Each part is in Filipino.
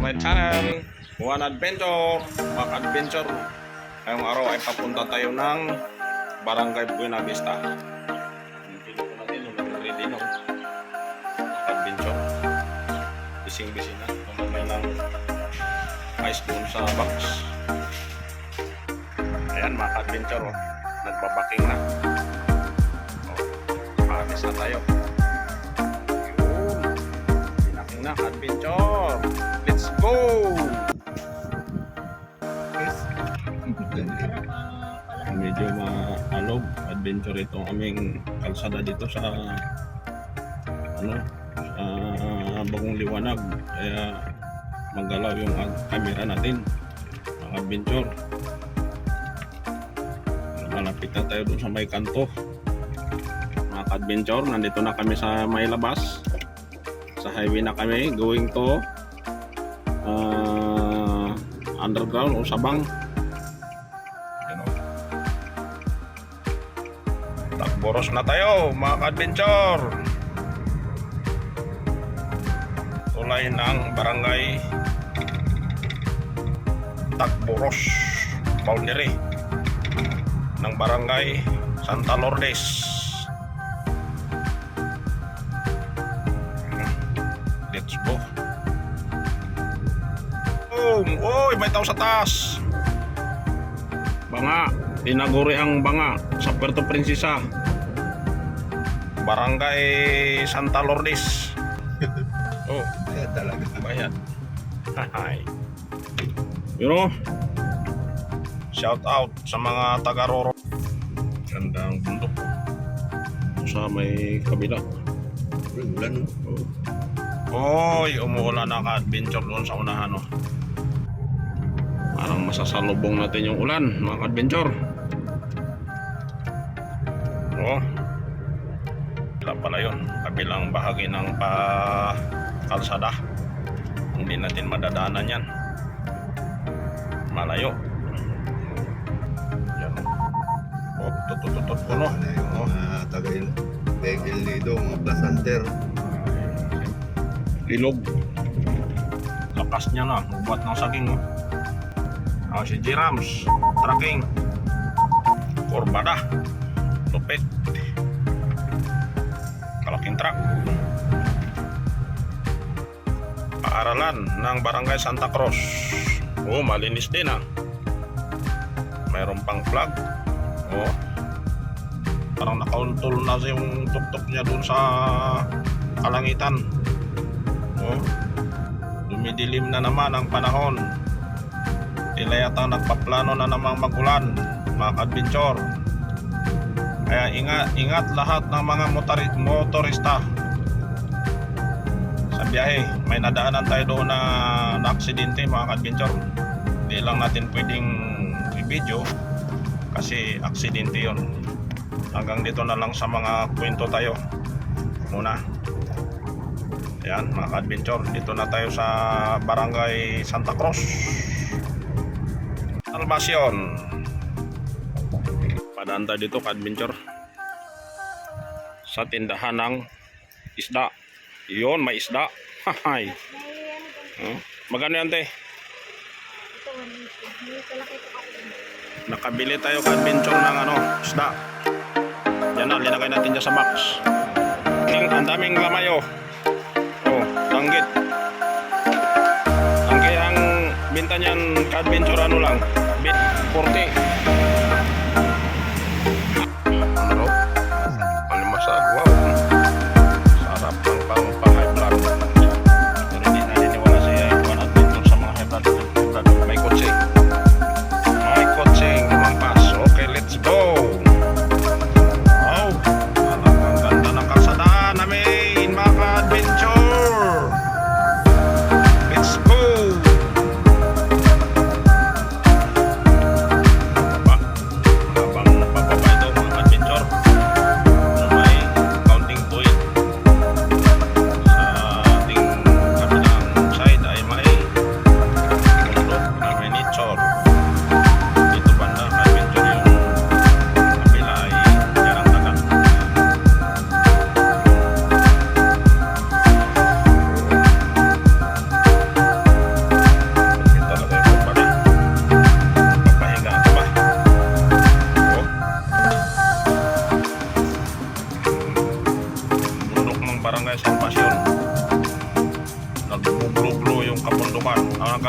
my channel, One Adventure. Mag-adventure. Ngayong araw ay papunta tayo ng Barangay Buena Vista. Hindi ko natin yung ready no. Mag-adventure. Bising-bising na. Tumagay ng ice doon sa box. Ayan, mag-adventure. Nagbabaking na. Paalis na tayo. Na adventure. Let's go. Medyo maalog adventure itong aming kalsada dito sa Bagong Liwanag, kaya maggalaw yung camera natin. Ang adventure, malapit na tayo doon sa may kanto. Mga adventure, nandito na kami sa may labas. Sa highway na kami, going to underground o Sabang. Takboros na tayo mga ka-adventure. Tulay ng barangay Takboros, boundary ng barangay Santa Lourdes. Let's go. Oy, may tao sa taas. Banga, tinaguri ang banga sa Puerto Princesa. Barangay Santa Lourdes. Oh, bayad talaga. Bayad. Hi. You know, shout out sa mga taga-Roro. Gandang bundok sa may kabila. Ulan no? Oy, umuulan na ka-adventure doon sa unahan, oh. Parang masasalubong natin yung ulan, mga ka-adventure. Oh, wala pala yun, kabilang bahagi ng kalsada. Hindi natin madadaanan yan, malayo. Yan. Oh, tutututut ko, no? Ano yung mga taga-El Nido, mga plasanter. Ilog. Lakas niya na, ubat ng saging, oh. Si J-Rams, tracking. Korbada, lupit. Kalaking truck. Paaralan ng Barangay Santa Cruz. Oh, malinis din, ah. Mayroon pang flag. Oh, parang nakauntol na yung tuktok niya dun sa kalangitan. Oh, dumidilim na naman ang panahon. Tila yata nagpaplano na namang magulan, mga adventure. Kaya ingat lahat ng mga motorista sa biyahe. May nadaanan tayo doon na aksidente, mga adventure. Hindi lang natin pwedeng i-video kasi aksidente yon. Hanggang dito na lang sa mga kwento tayo muna. Ayan, mga adventure, dito na tayo sa Barangay Santa Cruz, Salvacion. Padaan tayo dito, ka-adventure, sa tindahan ng isda. Yun, may isda. Hahay. Magkano yan, te? Nakabili tayo, ka-adventure, ng isda. Yan na, linagay natin dyan sa box. Ang daming lamayo. Tanggit. Ang binta niyan, ka-adventure, lang, bit 40. Ano? Palimasag, wow. Sarap ng pang-high blood. Pero hindi naniniwala siya One Adventure sa mga high blood. May kotse. May kotse, lumampas. Okay, let's go. Wow. Ang ganda ng kalsada namin, mga ka-adventure. Let's go.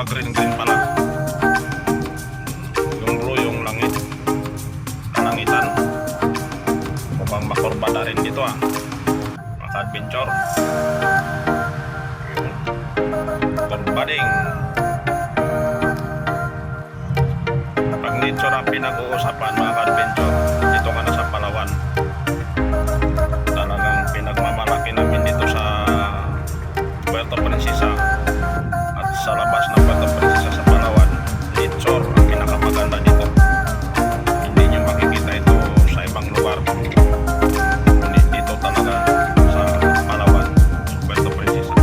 green pala. Yung blue yung langit. Kalangitan. Mukhang makurba na rin dito mga ka-adventure. Yun. Kurbading. Pag nature ang pinag-uusapan mga ka-adventure, dito nga na sa Palawan. Talagang pinagmamalaki namin dito sa Puerto Princesa at sa labas ng Puerto Princesa sa Palawan. Nature ang pinakamaganda dito. Hindi nyo makikita ito sa ibang lugar. Ngunit dito talaga sa Palawan, Puerto Princesa.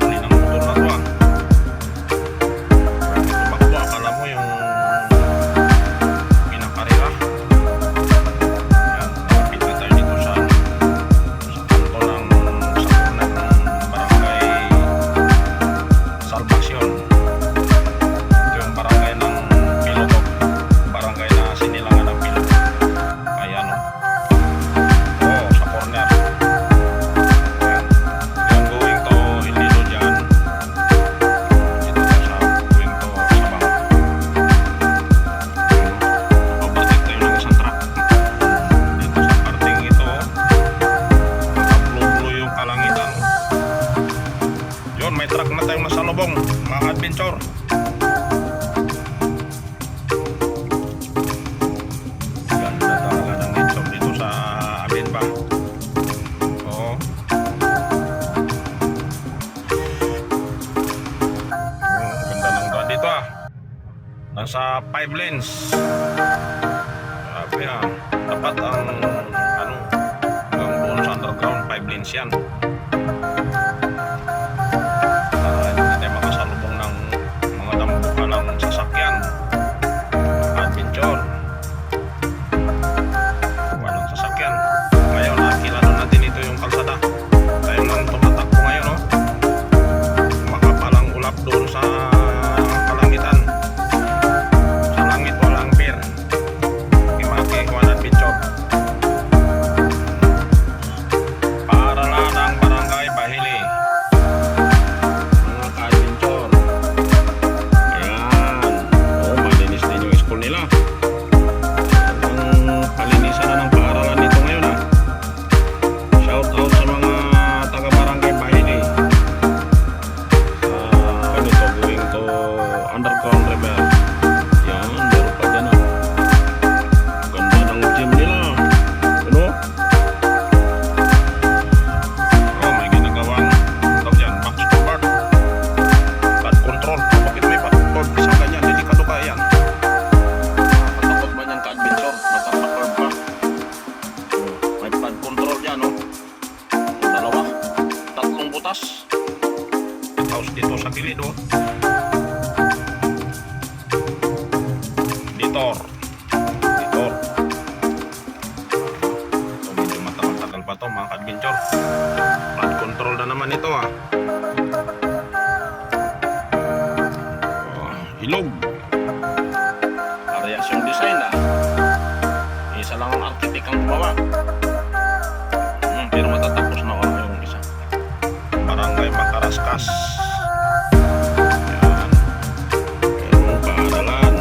Tuloy ng motor na to tumakbo, akala mo yung pinakarira. Yan, malapit na tayo dito sa kanto ng sakunan ng barangay Salvacion. Ito yung barangay ng Pilotog, barangay na sinilangan ng Pilotog. Ayan sa corner. Ayan. Yung going to Iloilo dyan. Dito tayo sa going to Sabang. Overtake tayo ng isang truck. Dito sa parting ito, naka-blue-blue yung kalangitan. Yun, may truck na tayong nasalubong, mga adventure. Ganda talaga ng nature dito sa amin ba? Oo. Ganda ng daan dito Nasa 5 lanes. Grabe dapat ang hanggang doon sa underground 5 lanes yan. Hindi na tayo makasalubong ng mga dambukalang sasakyan. Adventure. Walang sasakyan. Ngayon, kilala natin ito yung kalsada. Tayo lang tumatakbo ngayon, makapalang ulap doon sa kalangitan. Sa langit, walang pier. Kimaki, one adventure. Paaralan ng Barangay Bahili. Mga ka-adventure. Ayan. Malinis din yung school nila. Ang palinisan na ng paaralan nito ngayon Shout out sa mga taga-Barangay Bahili. Ganito, going to underground river. Yan, meron pa dyan Ganda ng gym nila. Ano? May ginagawang dyan, box cover. Pad control. Bakit may pad control? Bisa ganyan, delikado ka yan. Nakatakot ba niyang ka-adventure? Nakatakot ba? May pad control dyan, dalawa. Tatlong butas. House dito sa gilid, Ditor. So, medyo matagal pa to mga ka-adventure. Pad control na naman ito Ilog. Parehas yung design Isa lang ang architect ang gumawa. Pero matatapos na yung isa. Barangay Makaraskas. Yan. Merong paaralan.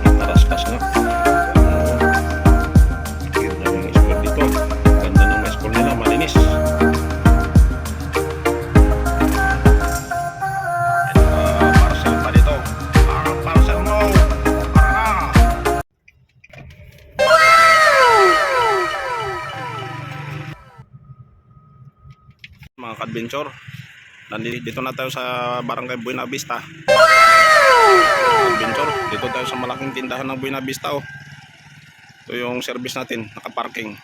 Makaraskas nga. Ganda ng school dito. Ganda ng school nila, malinis. Parcel pa dito. Parcel mo. Mga ka-adventure, nandito na tayo sa Barangay Buena Vista. Adventure, dito tayo sa malaking tindahan ng Buena Vista Ito yung service natin, nakaparking.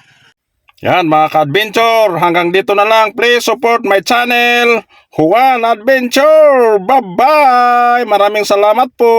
Yan mga ka-adventure, hanggang dito na lang. Please support my channel, Juan Adventure. Bye bye. Maraming salamat po.